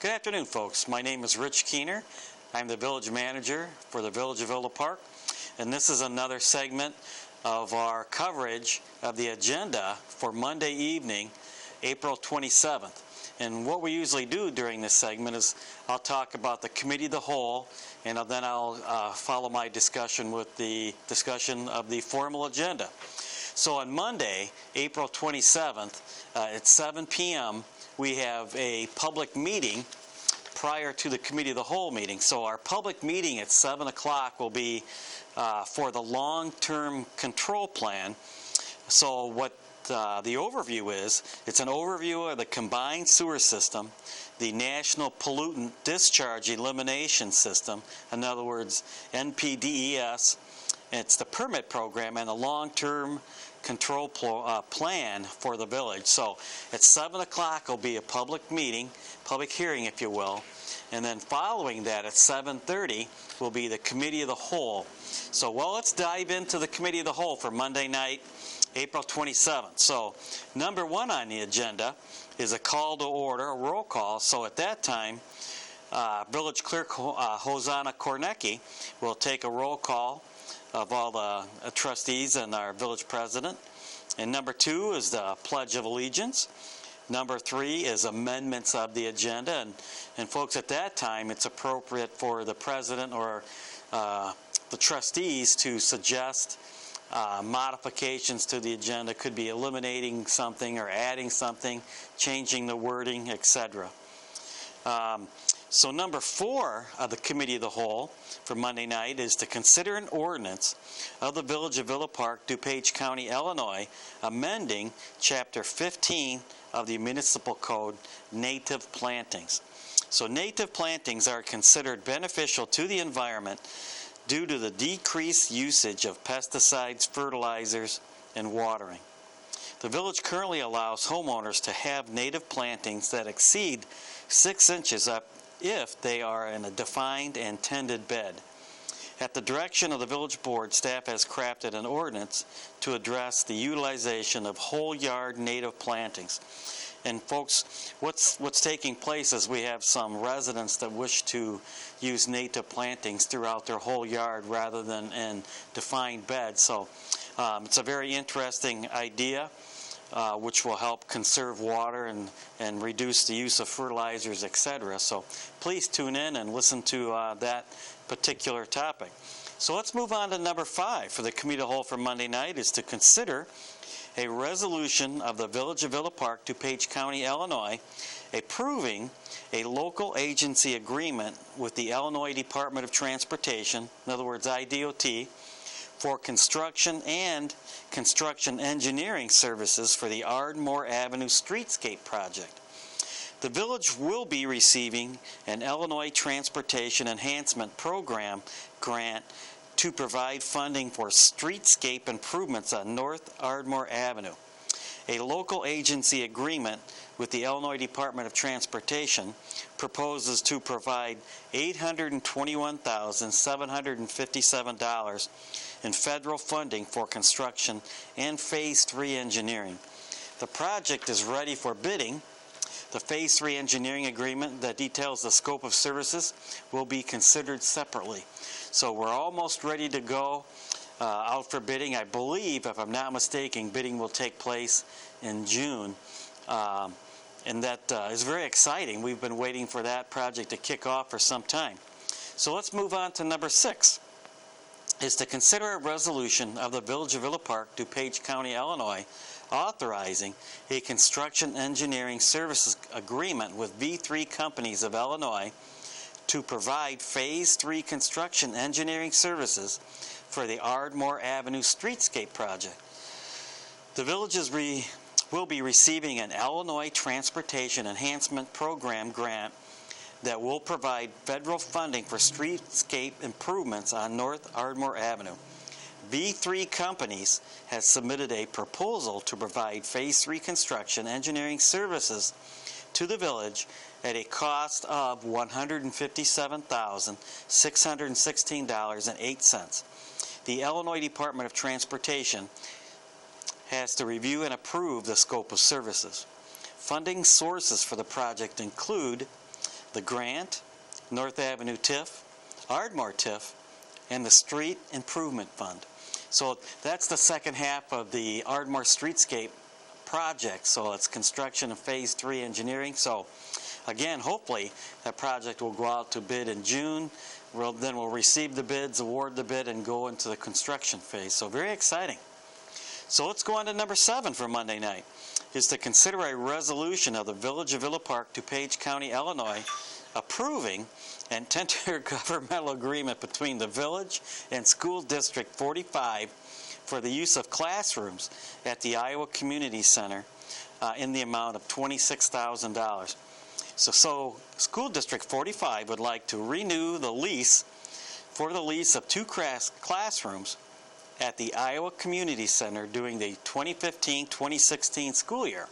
Good afternoon, folks. My name is Rich Keehner. I'm the village manager for the Village of Villa Park, and this is another segment of our coverage of the agenda for Monday evening, April 27th. And what we usually do during this segment is I'll talk about the committee of the whole, and then I'll follow my discussion with the discussion of the formal agenda. So on Monday, April 27th, at 7 p.m., we have a public meeting prior to the Committee of the Whole meeting. So our public meeting at 7 o'clock will be for the long-term control plan. So what the overview is, it's an overview of the combined sewer system, the National Pollutant Discharge Elimination System, in other words, NPDES. It's the permit program and the long-term control plan for the village. So at 7 o'clock will be a public meeting, public hearing if you will, and then following that at 7:30 will be the Committee of the Whole. So let's dive into the Committee of the Whole for Monday night, April 27th. So number one on the agenda is a call to order, a roll call. So at that time, Village Clerk Hosanna Kornecki will take a roll call of all the trustees and our village president. And number two is the Pledge of Allegiance. Number three is amendments of the agenda. And folks, at that time, it's appropriate for the president or the trustees to suggest modifications to the agenda. Could be eliminating something or adding something, changing the wording, etc. So number four of the Committee of the Whole for Monday night is to consider an ordinance of the Village of Villa Park, DuPage County, Illinois, amending Chapter 15 of the Municipal Code, native plantings. So native plantings are considered beneficial to the environment due to the decreased usage of pesticides, fertilizers, and watering. The village currently allows homeowners to have native plantings that exceed 6 inches up if they are in a defined and tended bed. At the direction of the village board, staff has crafted an ordinance to address the utilization of whole yard native plantings. And folks, what's taking place is we have some residents that wish to use native plantings throughout their whole yard rather than in defined beds. So it's a very interesting idea. Which will help conserve water and reduce the use of fertilizers, etc. So please tune in and listen to that particular topic. So let's move on to number five for the Committee of the Whole for Monday night is to consider a resolution of the Village of Villa Park, DuPage County, Illinois, approving a local agency agreement with the Illinois Department of Transportation, in other words, IDOT, for construction and construction engineering services for the Ardmore Avenue Streetscape project. The village will be receiving an Illinois Transportation Enhancement Program grant to provide funding for streetscape improvements on North Ardmore Avenue. A local agency agreement with the Illinois Department of Transportation proposes to provide $821,757 in federal funding for construction and Phase 3 engineering. The project is ready for bidding. The Phase 3 engineering agreement that details the scope of services will be considered separately. So we're almost ready to go out for bidding. I believe, if I'm not mistaken, bidding will take place in June. And that is very exciting. We've been waiting for that project to kick off for some time. So let's move on to number six, is to consider a resolution of the Village of Villa Park, DuPage County, Illinois, authorizing a construction engineering services agreement with V3 Companies of Illinois to provide Phase 3 construction engineering services for the Ardmore Avenue Streetscape project. The villages will be receiving an Illinois Transportation Enhancement Program grant that will provide federal funding for streetscape improvements on North Ardmore Avenue. V3 Companies has submitted a proposal to provide Phase 3 construction engineering services to the village at a cost of $157,616.08. The Illinois Department of Transportation has to review and approve the scope of services. Funding sources for the project include the grant, North Avenue TIF, Ardmore TIF, and the Street Improvement Fund. So that's the second half of the Ardmore Streetscape project. So it's construction of Phase 3 engineering. So again, hopefully that project will go out to bid in June. Then we'll receive the bids, award the bid, and go into the construction phase. So very exciting. So let's go on to number 7 for Monday night, is to consider a resolution of the Village of Villa Park, DuPage County, Illinois, approving an intergovernmental agreement between the village and School District 45 for the use of classrooms at the Iowa Community Center in the amount of $26,000. So School District 45 would like to renew the lease for the lease of 2 classrooms at the Iowa Community Center during the 2015-2016 school year.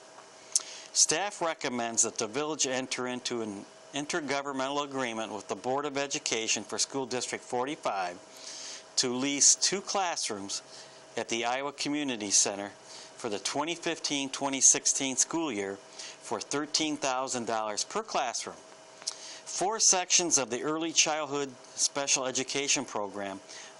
Staff recommends that the village enter into an intergovernmental agreement with the Board of Education for School District 45 to lease 2 classrooms at the Iowa Community Center for the 2015-2016 school year for $13,000 per classroom. 4 sections of the Early Childhood Special Education Program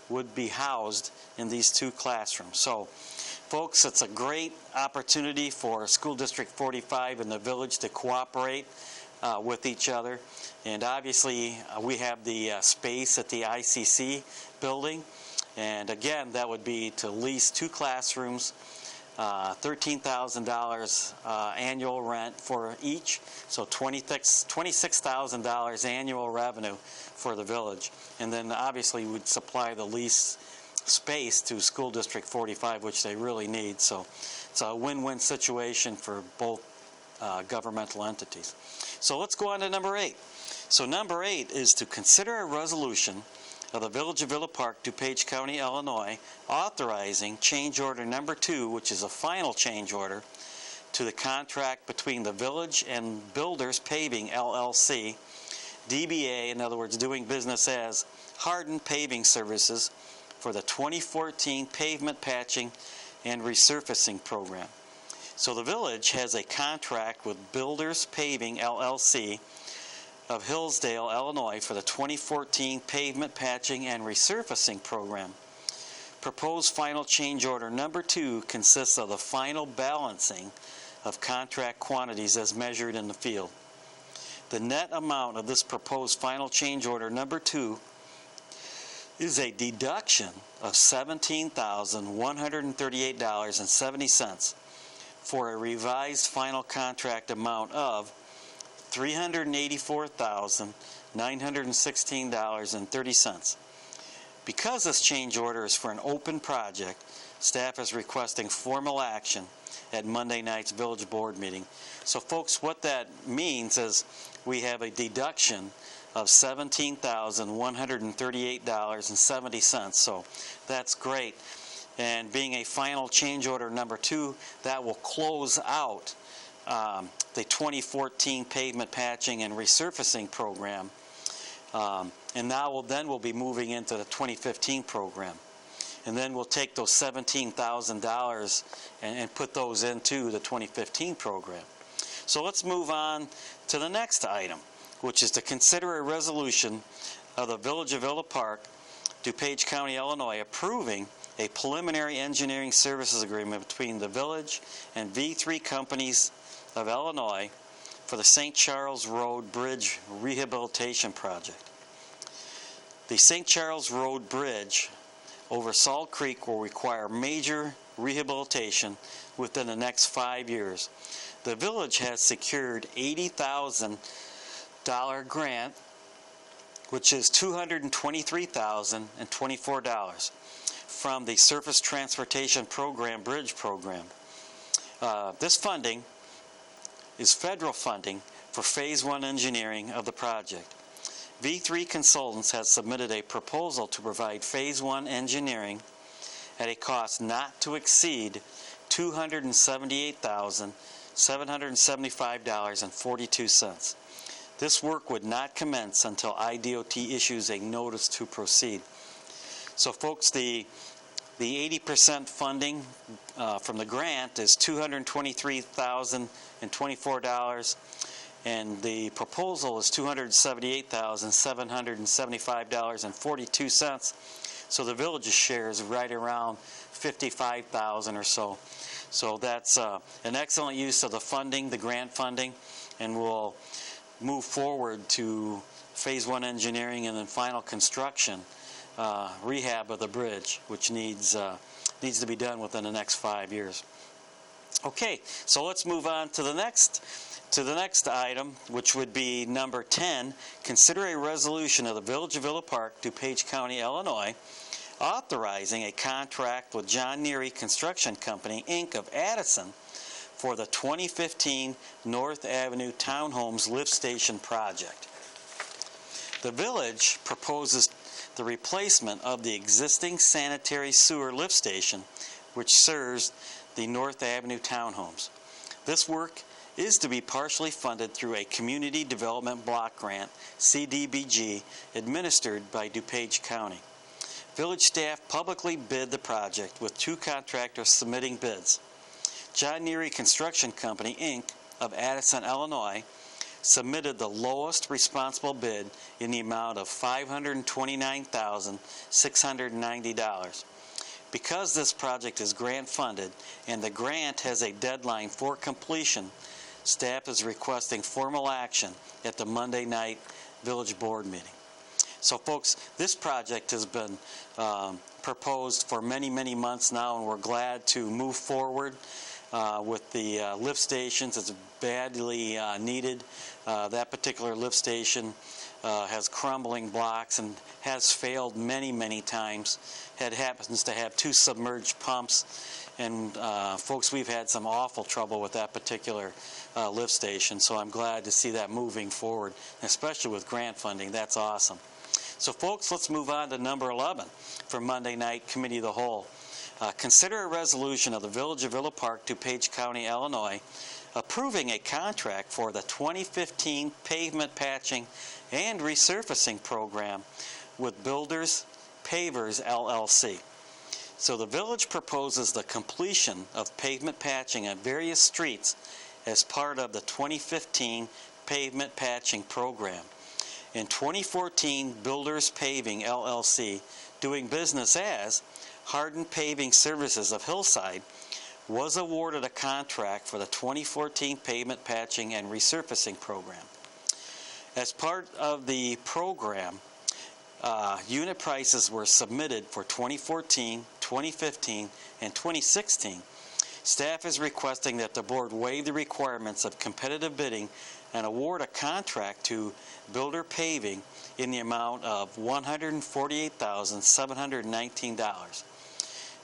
would be housed in these 2 classrooms. So, folks, it's a great opportunity for School District 45 and the village to cooperate with each other. And obviously, we have the space at the ICC building. And again, that would be to lease 2 classrooms, $13,000 annual rent for each, so $26,000 annual revenue for the village. And then obviously we'd supply the lease space to School District 45, which they really need. So it's a win-win situation for both governmental entities. So let's go on to number 8. So number 8 is to consider a resolution of the Village of Villa Park, DuPage County, Illinois, authorizing change order number 2, which is a final change order, to the contract between the village and Builders Paving, LLC, DBA, in other words, doing business as Hardin Paving Services, for the 2014 pavement patching and resurfacing program. So the village has a contract with Builders Paving, LLC, of Hillsdale, Illinois, for the 2014 pavement patching and resurfacing program. Proposed final change order number 2 consists of the final balancing of contract quantities as measured in the field. The net amount of this proposed final change order number 2 is a deduction of $17,138.70 for a revised final contract amount of $384,916.30. Because this change order is for an open project, staff is requesting formal action at Monday night's village board meeting. So folks, what that means is we have a deduction of $17,138.70. So that's great. And being a final change order number 2, that will close out the 2014 pavement patching and resurfacing program. And now we'll be moving into the 2015 program. And then we'll take those $17,000 and put those into the 2015 program. So let's move on to the next item, which is to consider a resolution of the Village of Villa Park, DuPage County, Illinois, approving a preliminary engineering services agreement between the village and V3 Companies of Illinois for the St. Charles Road Bridge Rehabilitation Project. The St. Charles Road Bridge over Salt Creek will require major rehabilitation within the next 5 years. The village has secured $80,000 grant, which is $223,024 from the Surface Transportation Program Bridge Program. This funding is federal funding for Phase 1 engineering of the project. V3 Consultants has submitted a proposal to provide Phase 1 engineering at a cost not to exceed $278,775.42. This work would not commence until IDOT issues a notice to proceed. So folks, the 80% funding from the grant is $223,024, and the proposal is $278,775.42. So the village's share is right around $55,000 or so. So that's an excellent use of the funding, the grant funding, and we'll move forward to phase 1 engineering and then final construction, rehab of the bridge, which needs to be done within the next 5 years. Okay, so let's move on to the next item, which would be number 10. Consider a resolution of the Village of Villa Park, DuPage County, Illinois, authorizing a contract with John Neary Construction Company, Inc. of Addison for the 2015 North Avenue Townhomes Lift Station project. The village proposes the replacement of the existing sanitary sewer lift station, which serves the North Avenue Townhomes. This work is to be partially funded through a Community Development Block Grant, CDBG, administered by DuPage County. Village staff publicly bid the project with 2 contractors submitting bids. John Neary Construction Company, Inc. of Addison, Illinois, submitted the lowest responsible bid in the amount of $529,690. Because this project is grant funded and the grant has a deadline for completion, staff is requesting formal action at the Monday night village board meeting. So folks, this project has been proposed for many, many months now, and we're glad to move forward with the lift stations. It's badly needed. That particular lift station has crumbling blocks and has failed many, many times. It happens to have 2 submerged pumps, and folks, we've had some awful trouble with that particular lift station, so I'm glad to see that moving forward, especially with grant funding. That's awesome. So folks, let's move on to number 11 for Monday Night Committee of the Whole. Consider a resolution of the Village of Villa Park, DuPage County, Illinois, approving a contract for the 2015 pavement patching and resurfacing program with Builders Pavers, LLC. So the village proposes the completion of pavement patching on various streets as part of the 2015 pavement patching program. In 2014, Builders Paving, LLC, doing business as Hardin Paving Services of Hillside, was awarded a contract for the 2014 pavement patching and resurfacing program. As part of the program, unit prices were submitted for 2014, 2015, and 2016. Staff is requesting that the board waive the requirements of competitive bidding and award a contract to Builder Paving in the amount of $148,719.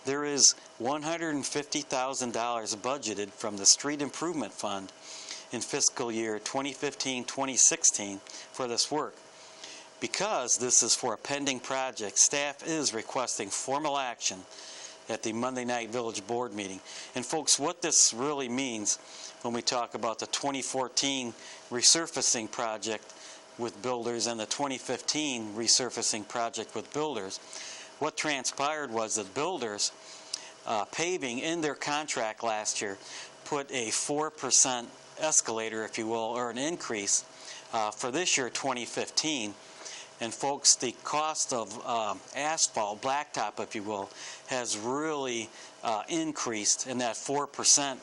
There is $150,000 budgeted from the Street Improvement Fund in fiscal year 2015-2016 for this work. Because this is for a pending project, staff is requesting formal action at the Monday Night Village Board meeting. And folks, what this really means when we talk about the 2014 resurfacing project with Builders and the 2015 resurfacing project with Builders, what transpired was that Builders Paving in their contract last year put a 4% escalator, if you will, or an increase for this year, 2015. And folks, the cost of asphalt, blacktop, if you will, has really increased, and that 4%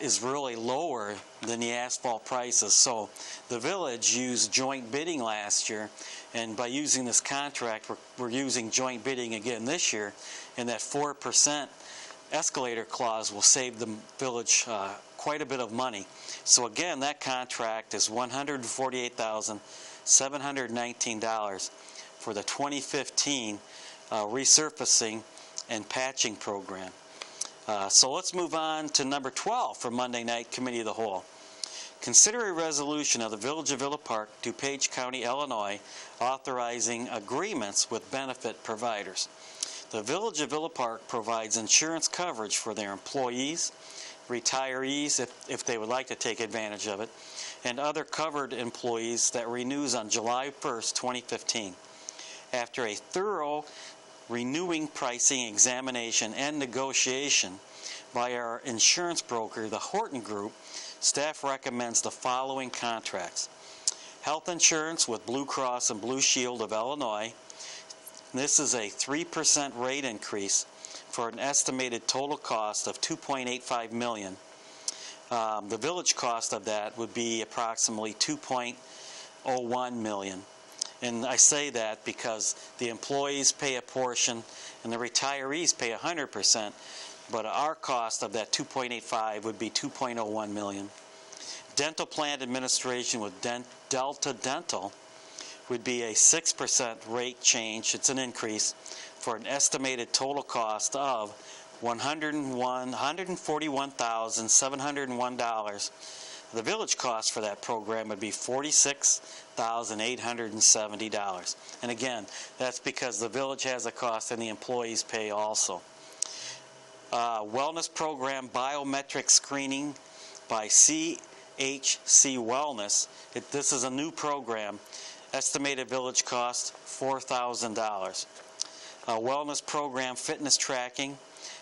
is really lower than the asphalt prices. So the village used joint bidding last year, and by using this contract, we're using joint bidding again this year, and that 4% escalator clause will save the village quite a bit of money. So again, that contract is $148,719 for the 2015 resurfacing and patching program. So let's move on to number 12 for Monday Night Committee of the Whole. Consider a resolution of the Village of Villa Park, DuPage County, Illinois, authorizing agreements with benefit providers. The Village of Villa Park provides insurance coverage for their employees, retirees, if they would like to take advantage of it, and other covered employees that renews on July 1st, 2015. After a thorough renewing pricing examination and negotiation by our insurance broker, the Horton Group, staff recommends the following contracts. Health insurance with Blue Cross and Blue Shield of Illinois. This is a 3% rate increase for an estimated total cost of $2.85 million. The village cost of that would be approximately $2.01 million. And I say that because the employees pay a portion and the retirees pay 100%, but our cost of that 2.85 would be $2.01 million. Dental plan administration with Delta Dental would be a 6% rate change. It's an increase for an estimated total cost of $141,701. The village cost for that program would be $46,870. And again, that's because the village has a cost and the employees pay also. Wellness program biometric screening by CHC Wellness. This is a new program. Estimated village cost $4,000. Wellness program fitness tracking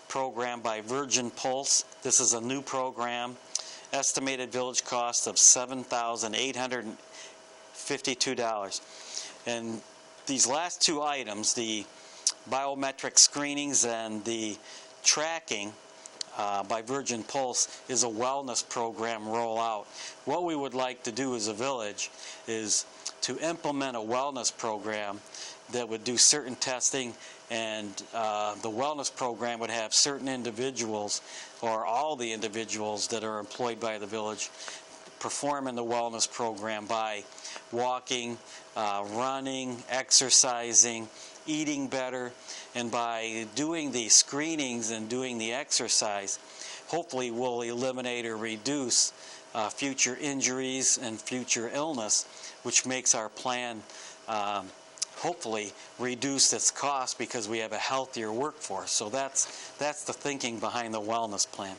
program by Virgin Pulse. This is a new program. Estimated village cost of $7,852. And these last two items, the biometric screenings and the tracking by Virgin Pulse, is a wellness program rollout. What we would like to do as a village is to implement a wellness program that would do certain testing, and the wellness program would have certain individuals, or all the individuals that are employed by the village, perform in the wellness program by walking, running, exercising, eating better, and by doing the screenings and doing the exercise, hopefully we'll eliminate or reduce future injuries and future illness, which makes our plan hopefully reduce its cost because we have a healthier workforce. So that's the thinking behind the wellness plan.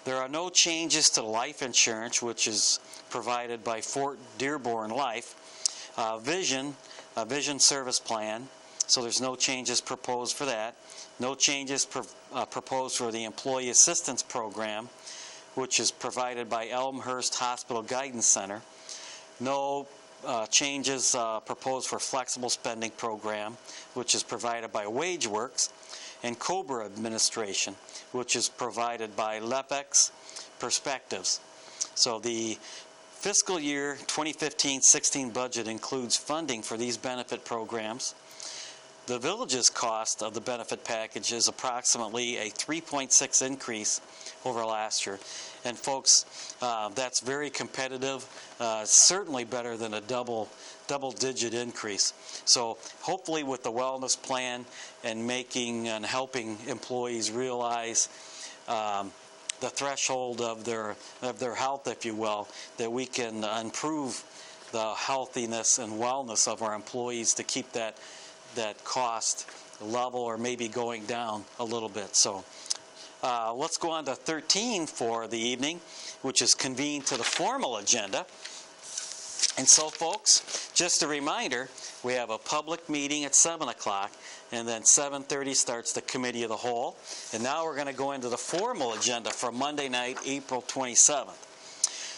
There are no changes to life insurance, which is provided by Fort Dearborn Life. Vision service plan, so there's no changes proposed for that. No changes proposed for the employee assistance program, which is provided by Elmhurst Hospital Guidance Center. No changes proposed for flexible spending program, which is provided by WageWorks, and COBRA administration, which is provided by LEPEX Perspectives. So the fiscal year 2015-16 budget includes funding for these benefit programs. The village's cost of the benefit package is approximately a 3.6 increase over last year. And folks, that's very competitive, certainly better than a double-digit increase. So hopefully with the wellness plan and making and helping employees realize the threshold of their health, if you will, that we can improve the healthiness and wellness of our employees to keep that cost level or maybe going down a little bit. So let's go on to 13 for the evening, which is convene to the formal agenda. And so, folks, just a reminder, we have a public meeting at 7 o'clock, and then 7:30 starts the Committee of the Whole. And now we're going to go into the formal agenda for Monday night, April 27th.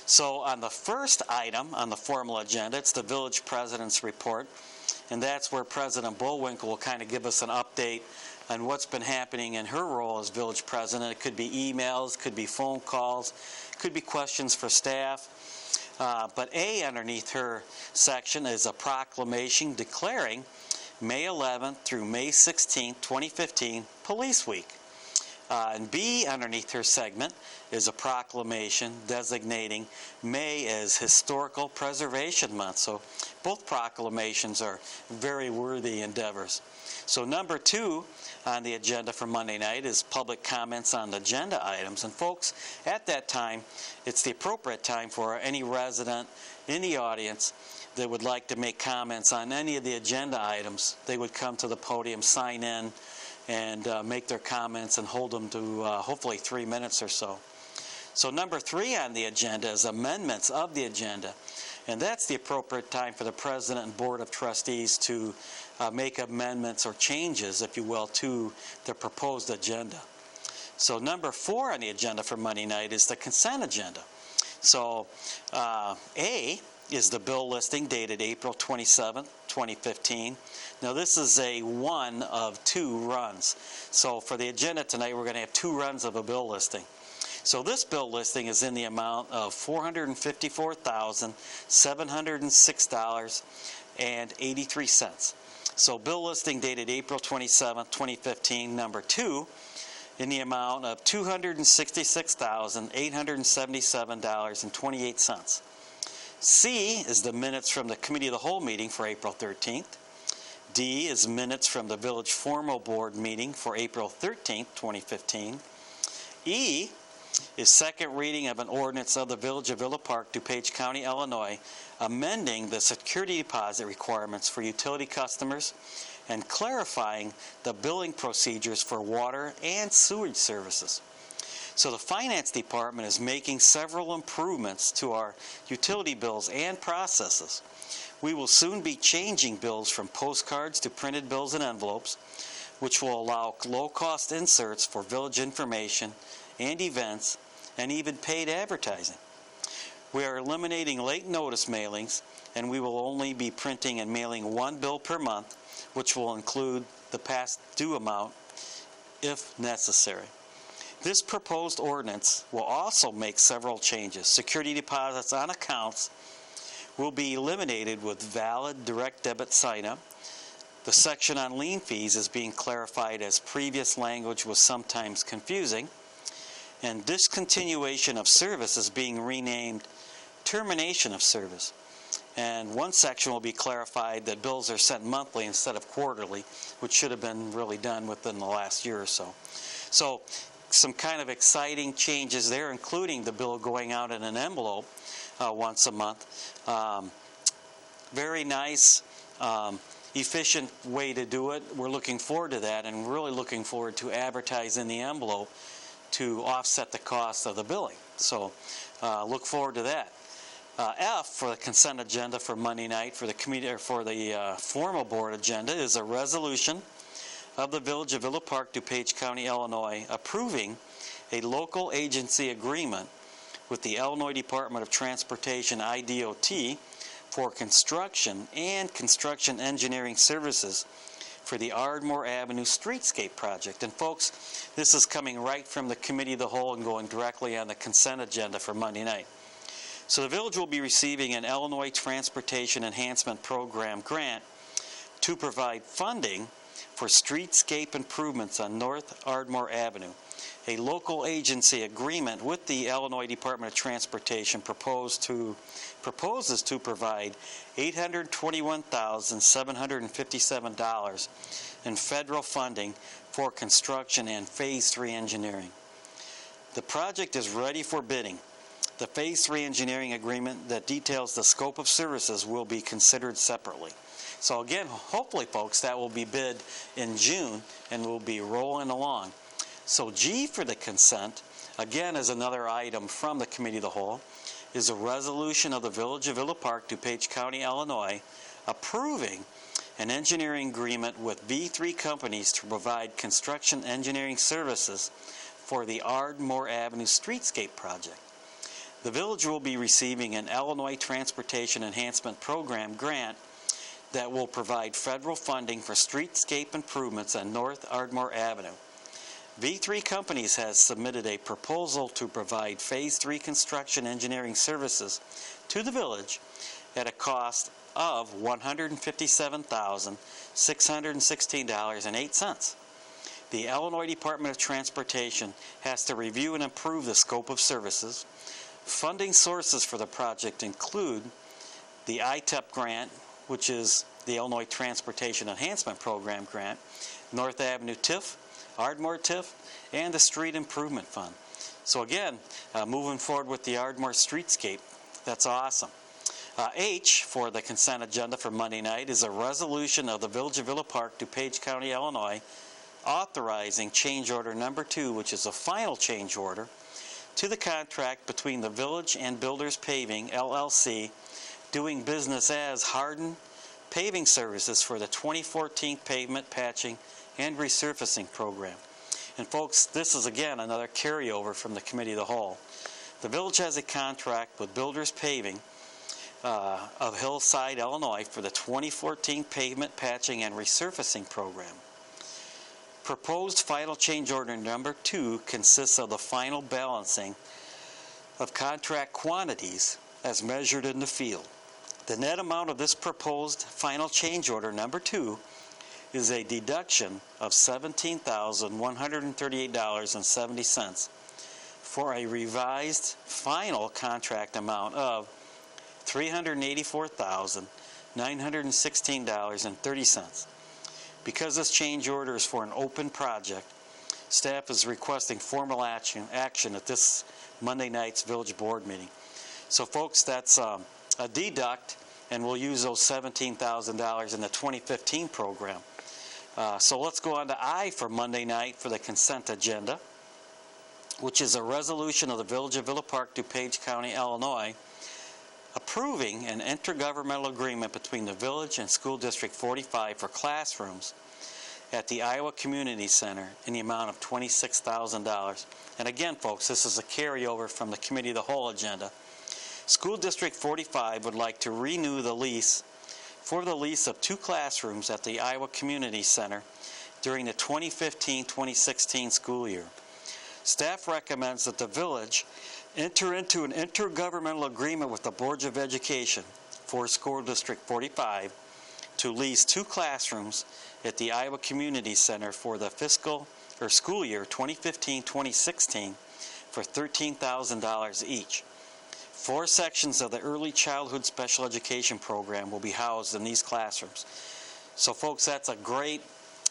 So on the first item on the formal agenda, it's the Village President's Report, and that's where President Bullwinkle will kind of give us an update on what's been happening in her role as Village President. It could be emails, could be phone calls, could be questions for staff. But A underneath her section is a proclamation declaring May 11th through May 16th, 2015, Police Week. And B underneath her segment is a proclamation designating May as Historical Preservation Month. So both proclamations are very worthy endeavors. So number 2 on the agenda for Monday night is public comments on the agenda items. And folks, at that time, it's the appropriate time for any resident in the audience that would like to make comments on any of the agenda items. They would come to the podium, sign in, and make their comments and hold them to hopefully 3 minutes or so. So number 3 on the agenda is amendments of the agenda. And that's the appropriate time for the President and Board of Trustees to make amendments or changes, if you will, to the proposed agenda. So number 4 on the agenda for Monday night is the consent agenda. So A is the bill listing dated April 27, 2015. Now this is a one of 2 runs. So for the agenda tonight, we're going to have 2 runs of a bill listing. So this bill listing is in the amount of $454,706.83. So bill listing dated April 27, 2015, number 2, in the amount of $266,877.28. C is the minutes from the Committee of the Whole meeting for April 13th. D is minutes from the Village Formal Board meeting for April 13th, 2015. E is second reading of an ordinance of the Village of Villa Park, DuPage County, Illinois, amending the security deposit requirements for utility customers and clarifying the billing procedures for water and sewage services. So the Finance Department is making several improvements to our utility bills and processes. We will soon be changing bills from postcards to printed bills and envelopes, which will allow low-cost inserts for village information and events, and even paid advertising. We are eliminating late notice mailings, and we will only be printing and mailing 1 bill per month, which will include the past due amount if necessary. This proposed ordinance will also make several changes. Security deposits on accounts will be eliminated with valid direct debit sign-up. The section on lien fees is being clarified, as previous language was sometimes confusing. And discontinuation of service is being renamed termination of service. And one section will be clarified that bills are sent monthly instead of quarterly, which should have been really done within the last year or so. So some kind of exciting changes there, including the bill going out in an envelope once a month. Very nice, efficient way to do it. We're looking forward to that, and really looking forward to advertising the envelope to offset the cost of the billing. So look forward to that. F for the consent agenda for Monday night for the committee, or for the formal board agenda, is a resolution of the Village of Villa Park, DuPage County, Illinois, approving a local agency agreement with the Illinois Department of Transportation, IDOT, for construction and construction engineering services for the Ardmore Avenue Streetscape project. And folks, this is coming right from the Committee of the Whole and going directly on the consent agenda for Monday night. So the village will be receiving an Illinois Transportation Enhancement Program grant to provide funding for streetscape improvements on North Ardmore Avenue. A local agency agreement with the Illinois Department of Transportation proposes to provide $821,757 in federal funding for construction and Phase 3 engineering. The project is ready for bidding. The Phase 3 engineering agreement that details the scope of services will be considered separately. So again, hopefully, folks, that will be bid in June and will be rolling along. So G for the consent, again, is another item from the Committee of the Whole, is a resolution of the Village of Villa Park, DuPage County, Illinois, approving an engineering agreement with V3 companies to provide construction engineering services for the Ardmore Avenue Streetscape project. The village will be receiving an Illinois Transportation Enhancement Program grant that will provide federal funding for streetscape improvements on North Ardmore Avenue. V3 Companies has submitted a proposal to provide Phase 3 construction engineering services to the village at a cost of $157,616.08. The Illinois Department of Transportation has to review and approve the scope of services. Funding sources for the project include the ITEP grant, which is the Illinois Transportation Enhancement Program grant, North Avenue TIF, Ardmore TIF, and the Street Improvement Fund. So again, moving forward with the Ardmore Streetscape, that's awesome. H for the consent agenda for Monday night is a resolution of the Village of Villa Park, DuPage County, Illinois, authorizing change order number 2, which is a final change order, to the contract between the Village and Builders Paving, LLC, doing business as Hardin Paving Services for the 2014 pavement patching and resurfacing program. And folks, this is again another carryover from the Committee of the Whole. The village has a contract with Builders Paving of Hillside, Illinois for the 2014 pavement patching and resurfacing program. Proposed final change order number 2 consists of the final balancing of contract quantities as measured in the field. The net amount of this proposed final change order number 2 is a deduction of $17,138.70 for a revised final contract amount of $384,916.30. Because this change order is for an open project, staff is requesting formal action at this Monday night's village board meeting. So folks, that's a deduct, and we'll use those $17,000 in the 2015 program. So let's go on to I for Monday night for the consent agenda, which is a resolution of the Village of Villa Park, DuPage County, Illinois, approving an intergovernmental agreement between the village and School District 45 for classrooms at the Iowa Community Center in the amount of $26,000. And again, folks, this is a carryover from the Committee of the Whole agenda. School District 45 would like to renew the lease for the lease of 2 classrooms at the Iowa Community Center during the 2015-2016 school year. Staff recommends that the village enter into an intergovernmental agreement with the Board of Education for School District 45 to lease 2 classrooms at the Iowa Community Center for the school year 2015-2016 for $13,000 each. 4 sections of the Early Childhood Special Education program will be housed in these classrooms. So folks, that's a great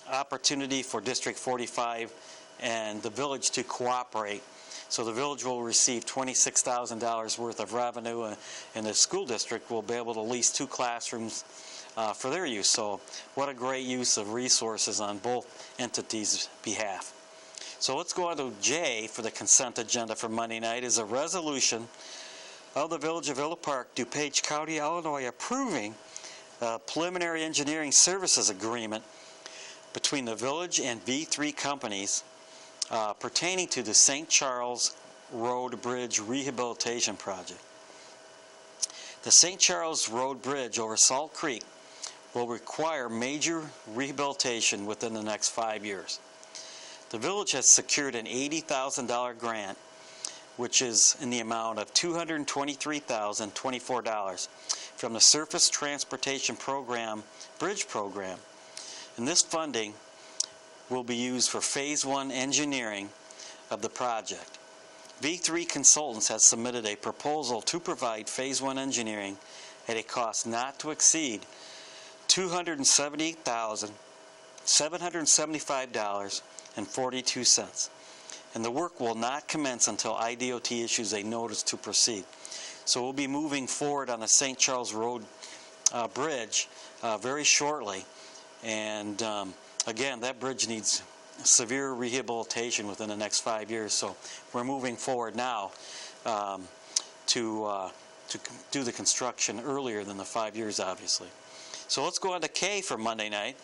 opportunity for District 45 and the village to cooperate. So the village will receive $26,000 worth of revenue, and the school district will be able to lease 2 classrooms for their use. So what a great use of resources on both entities' behalf. So let's go on to J for the consent agenda for Monday night, is a resolution of the Village of Villa Park, DuPage County, Illinois, approving a preliminary engineering services agreement between the village and V3 companies pertaining to the St. Charles Road Bridge Rehabilitation Project. The St. Charles Road Bridge over Salt Creek will require major rehabilitation within the next 5 years. The village has secured an $80,000 grant, which is in the amount of $223,024 from the Surface Transportation Program Bridge Program. And this funding will be used for Phase 1 engineering of the project. V3 Consultants has submitted a proposal to provide Phase 1 engineering at a cost not to exceed $278,775.42. And the work will not commence until IDOT issues a notice to proceed. So we'll be moving forward on the St. Charles Road Bridge very shortly. And again, that bridge needs severe rehabilitation within the next 5 years. So we're moving forward now to do the construction earlier than the 5 years, obviously. So let's go on to K for Monday night,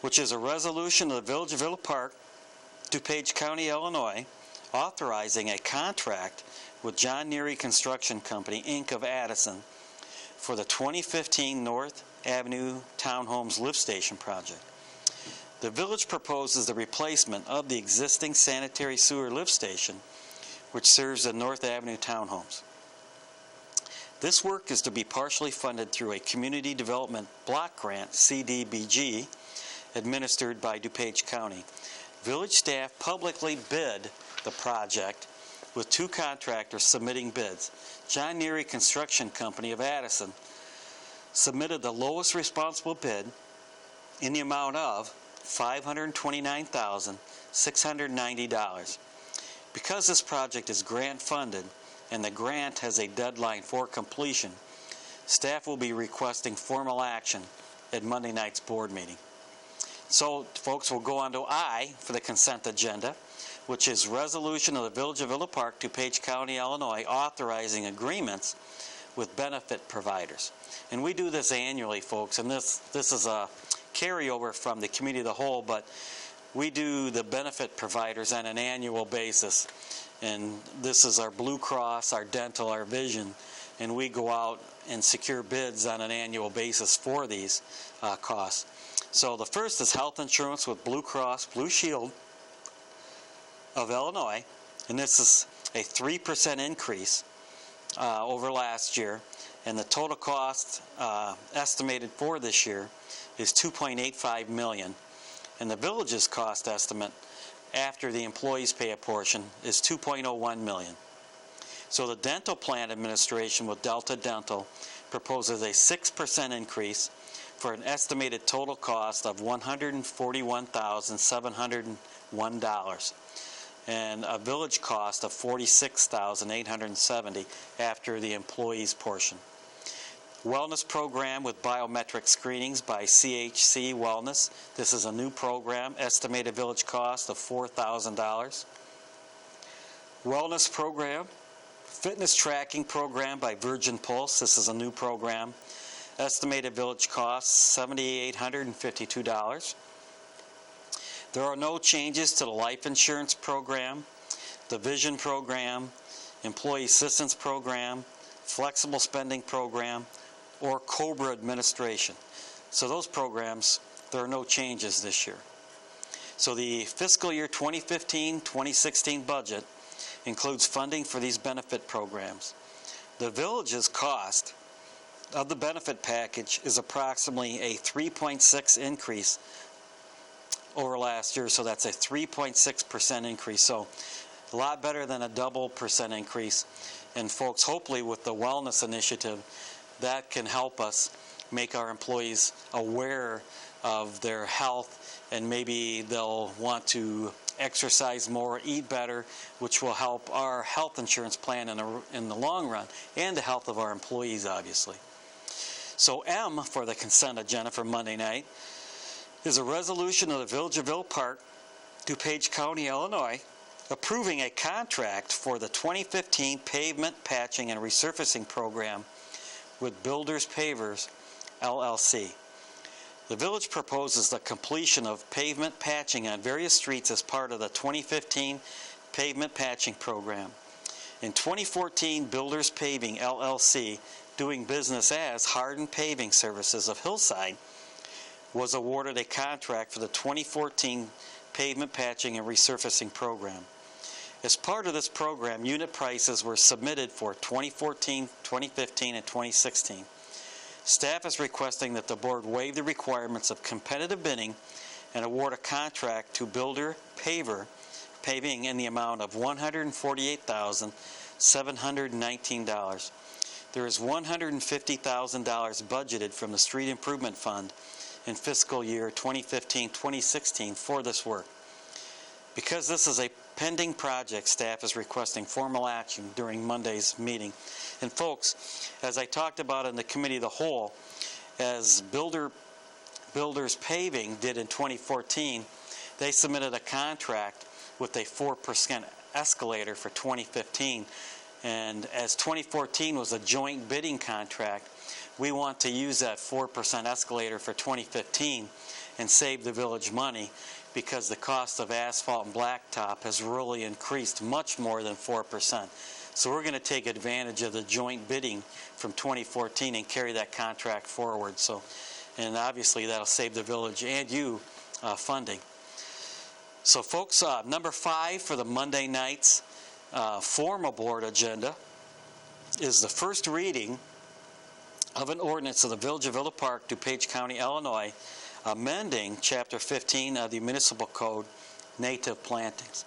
which is a resolution of the Village of Villa Park, DuPage County, Illinois, authorizing a contract with John Neary Construction Company, Inc. of Addison for the 2015 North Avenue Townhomes Lift Station project. The village proposes the replacement of the existing sanitary sewer lift station, which serves the North Avenue Townhomes. This work is to be partially funded through a Community Development Block Grant, CDBG, administered by DuPage County. Village staff publicly bid the project with 2 contractors submitting bids. John Neary Construction Company of Addison submitted the lowest responsible bid in the amount of $529,690. Because this project is grant funded and the grant has a deadline for completion, staff will be requesting formal action at Monday night's board meeting. So, folks, we'll go on to I for the consent agenda, which is resolution of the Village of Villa Park, DuPage County, Illinois, authorizing agreements with benefit providers. And we do this annually, folks, and this is a carryover from the Committee of the Whole, but we do the benefit providers on an annual basis. And this is our Blue Cross, our dental, our vision. And we go out and secure bids on an annual basis for these costs. So the first is health insurance with Blue Cross Blue Shield of Illinois. And this is a 3% increase over last year. And the total cost estimated for this year is $2.85 million. And the village's cost estimate after the employees pay a portion is $2.01 million. So the dental plan administration with Delta Dental proposes a 6% increase for an estimated total cost of $141,701 and a village cost of $46,870 after the employees portion. Wellness program with biometric screenings by CHC Wellness. This is a new program, estimated village cost of $4,000. Wellness program, fitness tracking program by Virgin Pulse. This is a new program, estimated village cost $7,852. There are no changes to the life insurance program, the vision program, employee assistance program, flexible spending program, or COBRA administration. So those programs, there are no changes this year. So the fiscal year 2015-2016 budget includes funding for these benefit programs. The village's cost of the benefit package is approximately a 3.6 increase over last year, so that's a 3.6% increase. So a lot better than a double percent increase. And folks, hopefully with the wellness initiative, that can help us make our employees aware of their health, and maybe they'll want to exercise more, eat better, which will help our health insurance plan in the long run, and the health of our employees, obviously. So M for the consent agenda for Monday night is a resolution of the Village of Villa Park, DuPage County, Illinois, approving a contract for the 2015 pavement patching and resurfacing program with Builders Pavers, LLC. The village proposes the completion of pavement patching on various streets as part of the 2015 pavement patching program. In 2014, Builders Paving, LLC, doing business as Hardin Paving Services of Hillside, was awarded a contract for the 2014 pavement patching and resurfacing program. As part of this program, unit prices were submitted for 2014, 2015, and 2016. Staff is requesting that the board waive the requirements of competitive bidding and award a contract to Builder Paving in the amount of $148,719. There is $150,000 budgeted from the Street Improvement Fund in fiscal year 2015-2016 for this work. Because this is a pending project, staff is requesting formal action during Monday's meeting. And folks, as I talked about in the Committee of the Whole, as Builders Paving did in 2014, they submitted a contract with a 4% escalator for 2015. And as 2014 was a joint bidding contract, we want to use that 4% escalator for 2015 and save the village money, because the cost of asphalt and blacktop has really increased much more than 4%. So we're going to take advantage of the joint bidding from 2014 and carry that contract forward. So, and obviously that'll save the village and you funding. So folks, number 5 for the Monday night's formal board agenda is the first reading of an ordinance of the Village of Villa Park, DuPage County, Illinois, amending Chapter 15 of the Municipal Code, native plantings.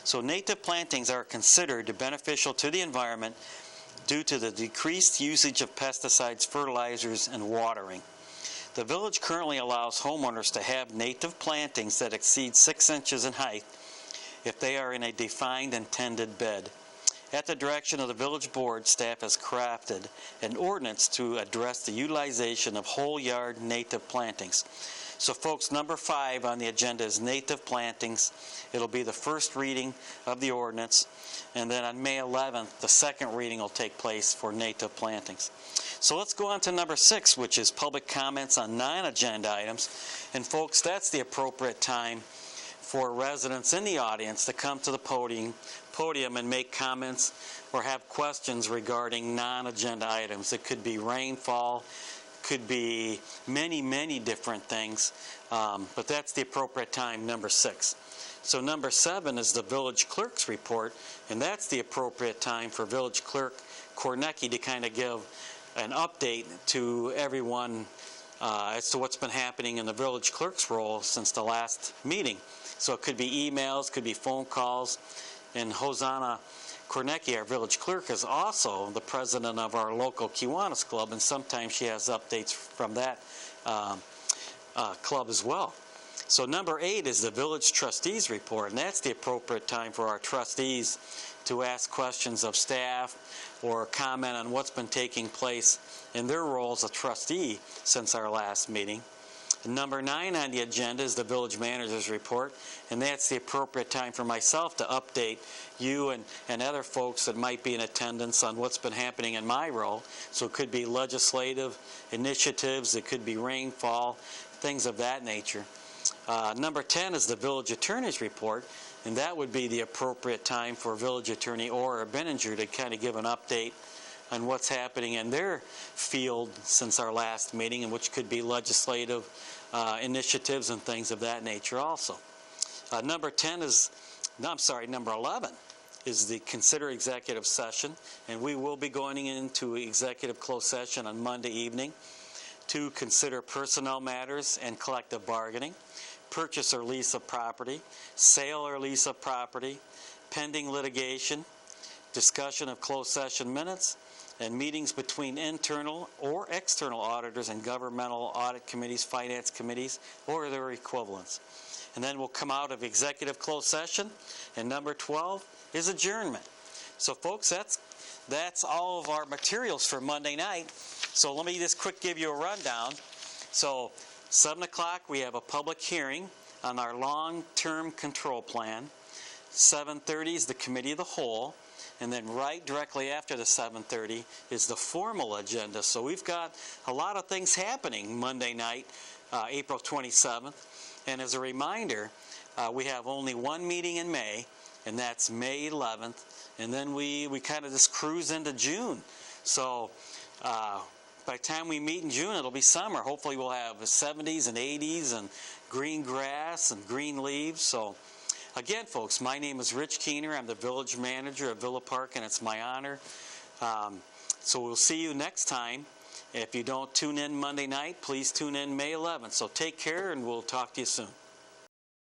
So native plantings are considered beneficial to the environment due to the decreased usage of pesticides, fertilizers, and watering. The village currently allows homeowners to have native plantings that exceed 6 inches in height if they are in a defined intended bed. At the direction of the village board, staff has crafted an ordinance to address the utilization of whole yard native plantings. So folks, number 5 on the agenda is native plantings. It'll be the first reading of the ordinance, and then on May 11th, the second reading will take place for native plantings. So let's go on to number 6, which is public comments on non-agenda items. And folks, that's the appropriate time for residents in the audience to come to the podium and make comments or have questions regarding non-agenda items. It could be rainfall, could be many, many different things, but that's the appropriate time, number 6. So number 7 is the village clerk's report, and that's the appropriate time for village clerk Kornecki to kind of give an update to everyone as to what's been happening in the village clerk's role since the last meeting. So it could be emails, could be phone calls, and Hosanna Kornecki, our village clerk, is also the president of our local Kiwanis Club, and sometimes she has updates from that club as well. So number 8 is the village trustees report, and that's the appropriate time for our trustees to ask questions of staff or comment on what's been taking place in their role as a trustee since our last meeting. And number 9 on the agenda is the village manager's report, and that's the appropriate time for myself to update you and other folks that might be in attendance on what's been happening in my role. So it could be legislative initiatives, it could be rainfall, things of that nature. Number 10 is the village attorney's report, and that would be the appropriate time for village attorney or Manager to kind of give an update on what's happening in their field since our last meeting, and which could be legislative initiatives and things of that nature also. Number 11 is the consider executive session, and we will be going into executive closed session on Monday evening to consider personnel matters and collective bargaining, purchase or lease of property, sale or lease of property, pending litigation, discussion of closed session minutes, and meetings between internal or external auditors and governmental audit committees, finance committees, or their equivalents. And then we'll come out of executive closed session, and number 12 is adjournment. So folks, that's all of our materials for Monday night. So let me just quick give you a rundown. So 7 o'clock we have a public hearing on our long-term control plan. 7:30 is the committee of the whole. And then right directly after the 7:30 is the formal agenda. So we've got a lot of things happening Monday night, April 27th. And as a reminder, we have only one meeting in May, and that's May 11th. And then we kind of just cruise into June. So by the time we meet in June, it'll be summer. Hopefully we'll have the 70s and 80s and green grass and green leaves. So again, folks, my name is Rich Keehner. I'm the village manager of Villa Park, and it's my honor. So we'll see you next time. If you don't tune in Monday night, please tune in May 11th. So take care, and we'll talk to you soon.